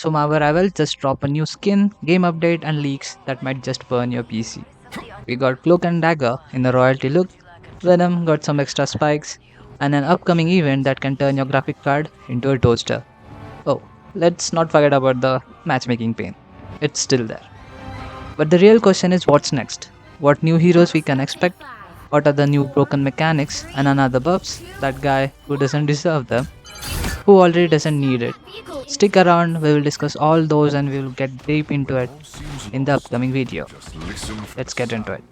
So Marvel Rival just drop a new skin, game update and leaks that might just burn your PC. We got Cloak and Dagger in a royalty look, Venom got some extra spikes, and an upcoming event that can turn your graphic card into a toaster. Oh, let's not forget about the matchmaking pain. It's still there. But the real question is what's next? What new heroes we can expect? What are the new broken mechanics and another buffs? That guy who doesn't deserve them, who already doesn't need it. Stick around, we will discuss all those and we will get deep into it in the upcoming video. Let's get into it.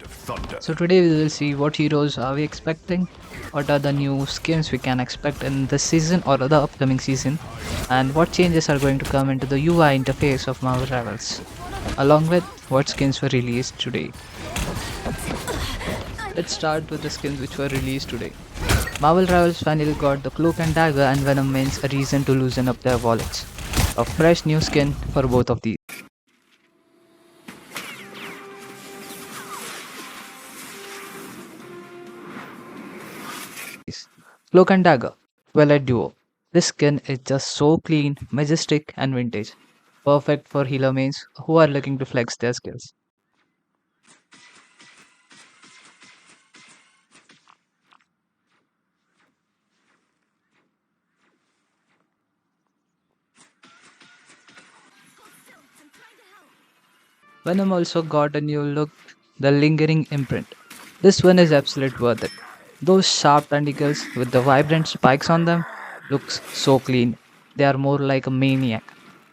So today we will see what heroes are we expecting, what are the new skins we can expect in this season or the upcoming season, and what changes are going to come into the UI interface of Marvel Rivals, along with what skins were released today. Let's start with the skins which were released today. Marvel Rivals finally got the Cloak and Dagger and Venom mains a reason to loosen up their wallets. A fresh new skin for both of these. Cloak and Dagger, Twilight Duo. This skin is just so clean, majestic and vintage. Perfect for healer mains who are looking to flex their skills. Venom also got a new look, the Lingering Imprint. This one is absolute worth it. Those sharp tentacles with the vibrant spikes on them looks so clean. They are more like a maniac.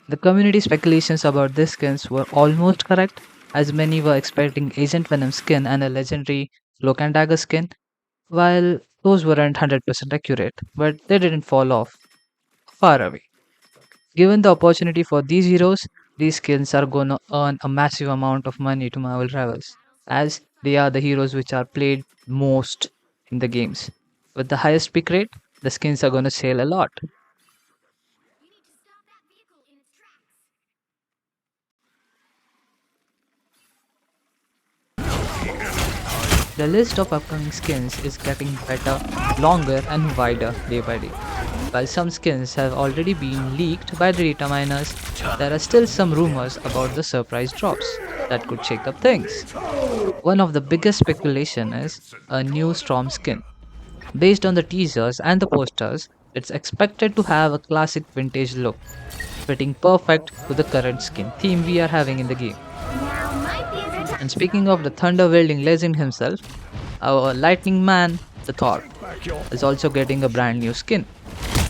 The community speculations about these skins were almost correct, as many were expecting Agent Venom skin and a legendary Cloak and Dagger skin, while those weren't 100% accurate, but they didn't fall off far away. Given the opportunity for these heroes, these skins are gonna earn a massive amount of money to Marvel Rivals, as they are the heroes which are played most in the games. With the highest pick rate, the skins are gonna sell a lot. The list of upcoming skins is getting better, longer, and wider day by day. While some skins have already been leaked by the data miners, there are still some rumors about the surprise drops that could shake up things. One of the biggest speculation is a new Storm skin. Based on the teasers and the posters, it's expected to have a classic vintage look, fitting perfect to the current skin theme we are having in the game. And speaking of the thunder wielding legend himself, our lightning man, the Thor, is also getting a brand new skin.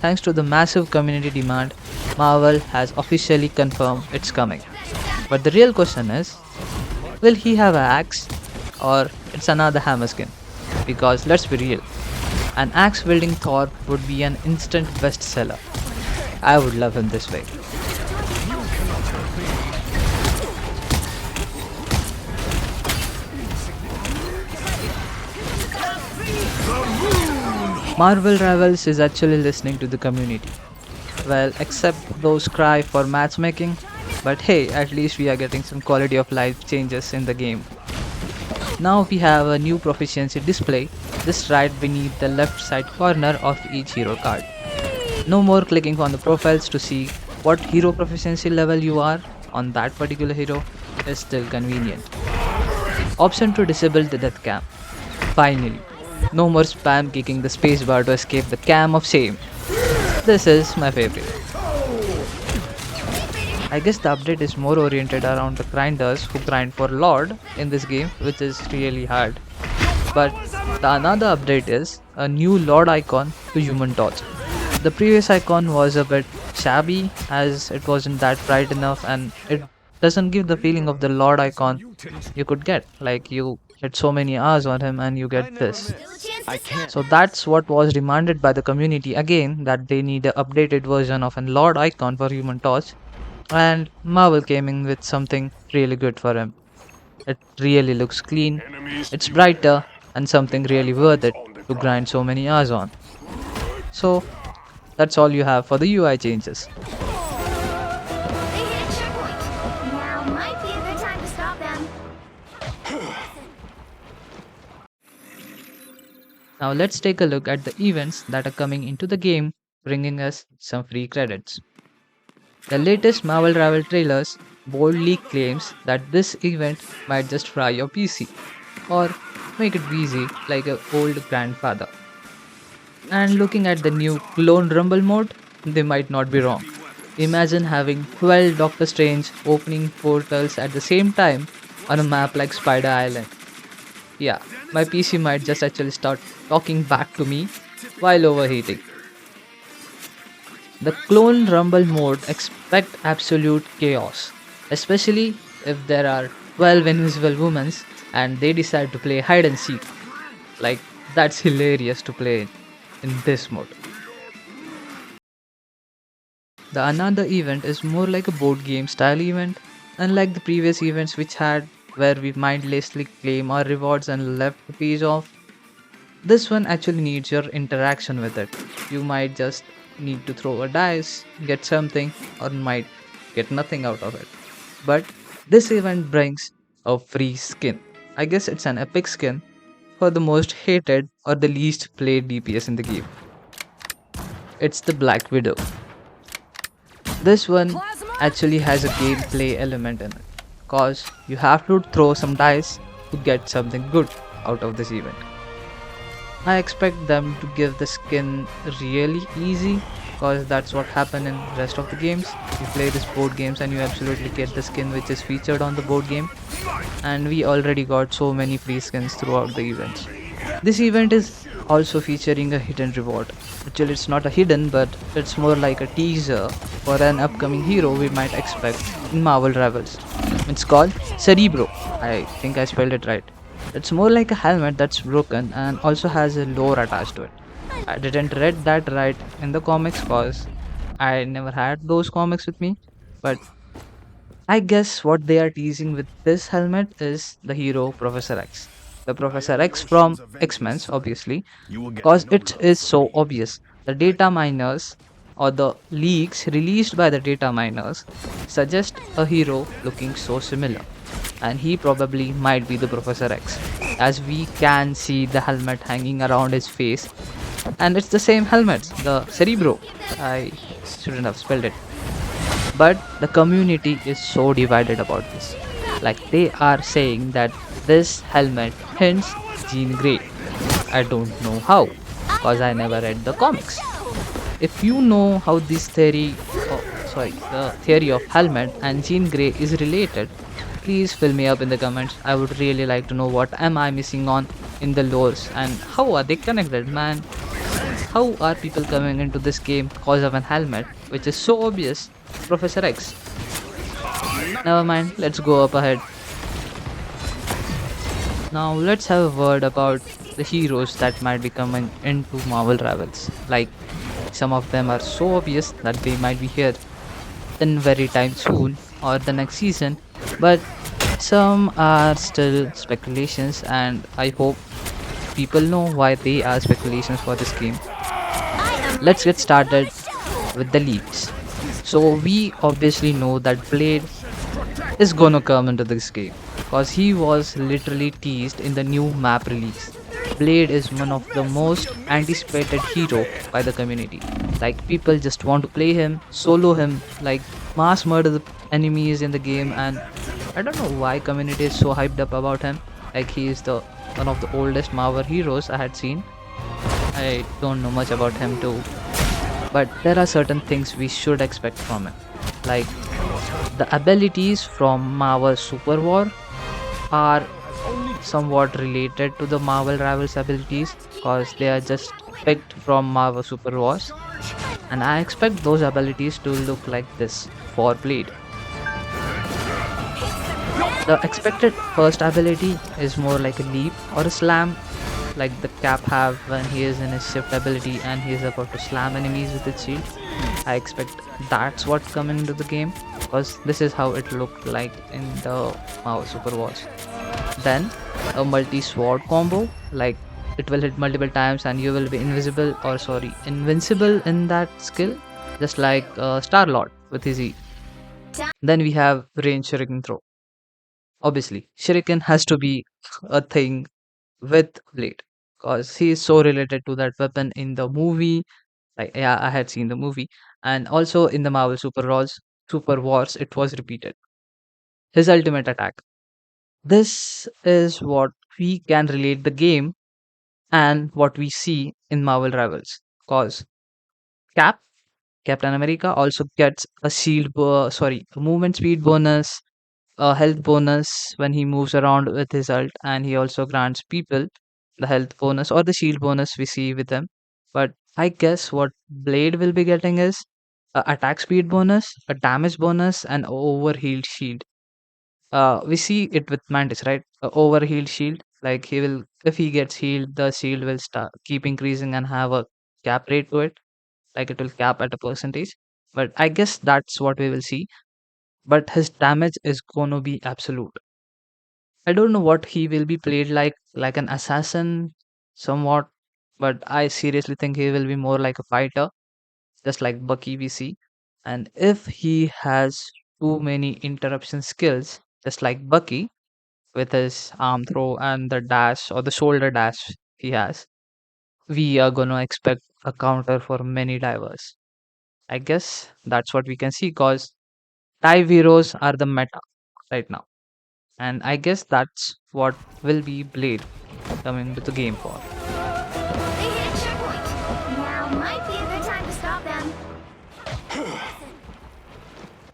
Thanks to the massive community demand, Marvel has officially confirmed it's coming. But the real question is, will he have an axe or it's another hammer skin? Because let's be real, an axe wielding Thor would be an instant bestseller. I would love him this way. Marvel Rivals is actually listening to the community. Well, except those cry for matchmaking, but hey, at least we are getting some quality of life changes in the game. Now we have a new proficiency display just right beneath the left side corner of each hero card. No more clicking on the profiles to see what hero proficiency level you are on that particular hero is still convenient. Option to disable the death cam. Finally, no more spam kicking the spacebar to escape the cam of shame. This is my favorite. I guess the update is more oriented around the grinders who grind for Lord in this game, which is really hard. But the another update is a new Lord icon to Human Torch. The previous icon was a bit shabby as it wasn't that bright enough and it doesn't give the feeling of the Lord icon you could get. Like you hit so many hours on him and you get this. So that's what was demanded by the community again, that they need an updated version of an Lord icon for Human Torch, and Marvel came in with something really good for him. It really looks clean, it's brighter, and something really worth it to grind so many hours on. So that's all you have for the UI changes. Now let's take a look at the events that are coming into the game, bringing us some free credits. The latest Marvel Rival trailers boldly claims that this event might just fry your PC or make it wheezy like an old grandfather. And looking at the new Clone Rumble mode, they might not be wrong. Imagine having 12 Doctor Strange opening portals at the same time on a map like Spider Island. Yeah, my PC might just actually start talking back to me while overheating. The Clone Rumble mode expect absolute chaos, especially if there are 12 invisible women and they decide to play hide and seek. Like, that's hilarious to play in this mode. The another event is more like a board game style event, unlike the previous events which had where we mindlessly claim our rewards and left the page off. This one actually needs your interaction with it. You might just need to throw a dice, get something, or might get nothing out of it. But this event brings a free skin. I guess it's an epic skin for the most hated or the least played DPS in the game. It's the Black Widow. This one actually has a gameplay element in it, cause you have to throw some dice to get something good out of this event. I expect them to give the skin really easy, cause that's what happened in rest of the games. You play these board games and you absolutely get the skin which is featured on the board game, and we already got so many free skins throughout the events. This event is also featuring a hidden reward. Actually, it's not a hidden, but it's more like a teaser for an upcoming hero we might expect in Marvel Rivals. It's called Cerebro. I think I spelled it right. It's more like a helmet that's broken and also has a lore attached to it. I didn't read that right in the comics cause I never had those comics with me, but I guess what they are teasing with this helmet is the hero Professor X. The Professor X from X-Men, obviously, because it is so obvious. The data miners or the leaks released by the data miners suggest a hero looking so similar, and he probably might be the Professor X, as we can see the helmet hanging around his face, and it's the same helmet, the Cerebro. I shouldn't have spelled it, but the community is so divided about this. Like they are saying that this helmet hints Jean Grey. I don't know how, cause I never read the comics. If you know how this theory, the theory of helmet and Jean Grey is related, please fill me up in the comments. I would really like to know what am I missing on in the lores and how are they connected, man. How are people coming into this game cause of an helmet, which is so obvious, Professor X? Never mind, let's go up ahead. Now let's have a word about the heroes that might be coming into Marvel Rivals. Like some of them are so obvious that they might be here in very time soon or the next season, but some are still speculations and I hope people know why they are speculations for this game. Let's get started with the leaks. So we obviously know that Blade is gonna come into this game because he was literally teased in the new map release. Blade is one of the most anticipated hero by the community. Like people just want to play him, solo him, like mass murder the enemies in the game, and I don't know why community is so hyped up about him. Like he is the one of the oldest Marvel heroes I had seen. I don't know much about him too, but there are certain things we should expect from him. Like the abilities from Marvel Super War are somewhat related to the Marvel Rivals abilities because they are just picked from Marvel Super Wars, and I expect those abilities to look like this for Blade. The expected first ability is more like a leap or a slam, like the Cap have when he is in his shift ability and he is about to slam enemies with his shield. I expect that's what coming into the game because this is how it looked like in the Marvel Super Wars. Then a multi-sword combo, like it will hit multiple times and you will be invincible in that skill, just like Star Lord with his E. Then we have range shuriken throw. Obviously, shuriken has to be a thing with Blade because he is so related to that weapon in the movie. Like, yeah, I had seen the movie and also in the Marvel Super Wars. Super Wars, it was repeated. His ultimate attack. This is what we can relate the game and what we see in Marvel Rivals. Cause Cap, Captain America also gets a a movement speed bonus, a health bonus when he moves around with his ult, and he also grants people the health bonus or the shield bonus we see with them. But I guess what Blade will be getting is a attack speed bonus, a damage bonus, and overhealed shield. We see it with Mantis, right? Overhealed shield. Like he will, if he gets healed, the shield will start keep increasing and have a cap rate to it. Like it will cap at a percentage. But I guess that's what we will see. But his damage is gonna be absolute. I don't know what he will be played like an assassin, somewhat. But I seriously think he will be more like a fighter, just like Bucky we see. And if he has too many interruption skills, just like Bucky, with his arm throw and the dash or the shoulder dash he has, we are going to expect a counter for many divers. I guess that's what we can see because dive heroes are the meta right now. And I guess that's what will be Blade coming to the game for. They hit a checkpoint. Now might be a good time to stop them.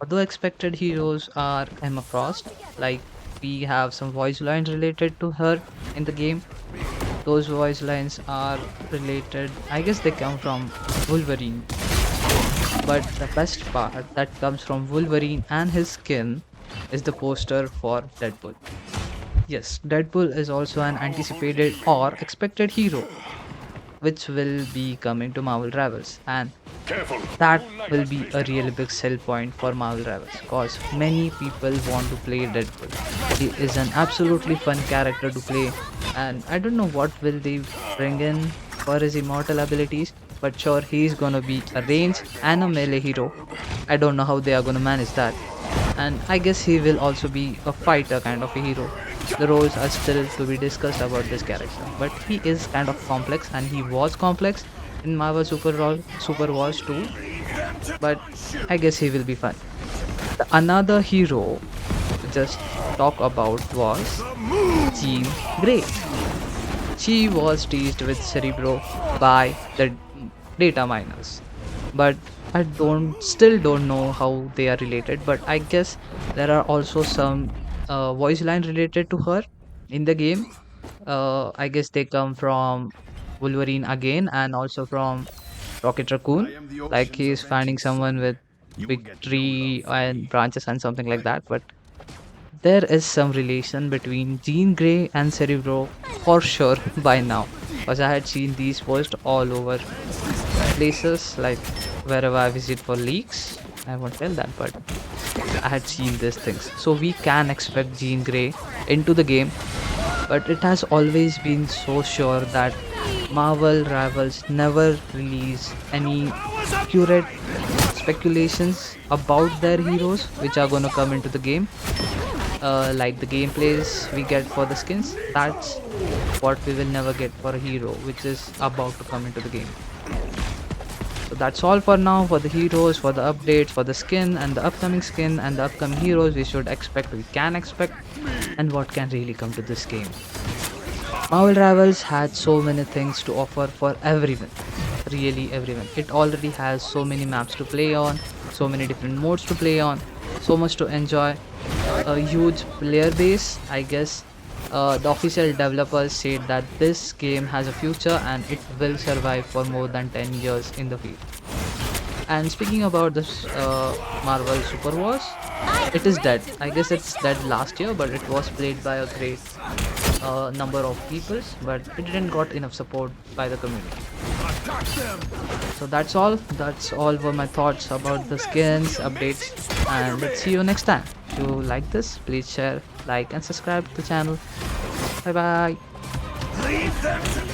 Although expected heroes are Emma Frost, like we have some voice lines related to her in the game. Those voice lines are related, I guess they come from Wolverine. But the best part that comes from Wolverine and his skin is the poster for Deadpool. Yes, Deadpool is also an anticipated or expected hero, which will be coming to Marvel Rivals, and that will be a really big sell point for Marvel Rivals because many people want to play Deadpool. He is an absolutely fun character to play, and I don't know what will they bring in for his immortal abilities, but sure he's gonna be a range and a melee hero. I don't know how they are gonna manage that, and I guess he will also be a fighter kind of a hero. The roles are still to be discussed about this character, but he is kind of complex, and he was complex in Marvel Super Wars 2, but I guess he will be fun. The another hero to just talk about was Jean Grey. She was teased with Cerebro by the data miners, but I don't know how they are related. But I guess there are also some voice line related to her in the game. I guess they come from Wolverine again and also from Rocket Raccoon. Like he's finding someone with big tree and branches and something like that. But there is some relation between Jean Grey and Cerebro for sure by now. Because I had seen these posts all over places, like wherever I visit for leaks. I won't tell that, but I had seen these things. So we can expect Jean Grey into the game, but it has always been so sure that Marvel Rivals never release any accurate speculations about their heroes which are gonna come into the game. Like the gameplays we get for the skins, that's what we will never get for a hero which is about to come into the game. So that's all for now for the heroes, for the updates, for the skin and the upcoming skin and the upcoming heroes we can expect, and what can really come to this game. Marvel Rivals had so many things to offer for everyone, really everyone. It already has so many maps to play on, so many different modes to play on, so much to enjoy, a huge player base. I guess the official developers said that this game has a future and it will survive for more than 10 years in the field. And speaking about this Marvel Super Wars, it is dead. I guess it's dead last year, but it was played by a great number of people, but it didn't got enough support by the community. So that's all. That's all were my thoughts about the skins, updates, and let's see you next time. If you like this, please share, like, and subscribe to the channel. Bye bye.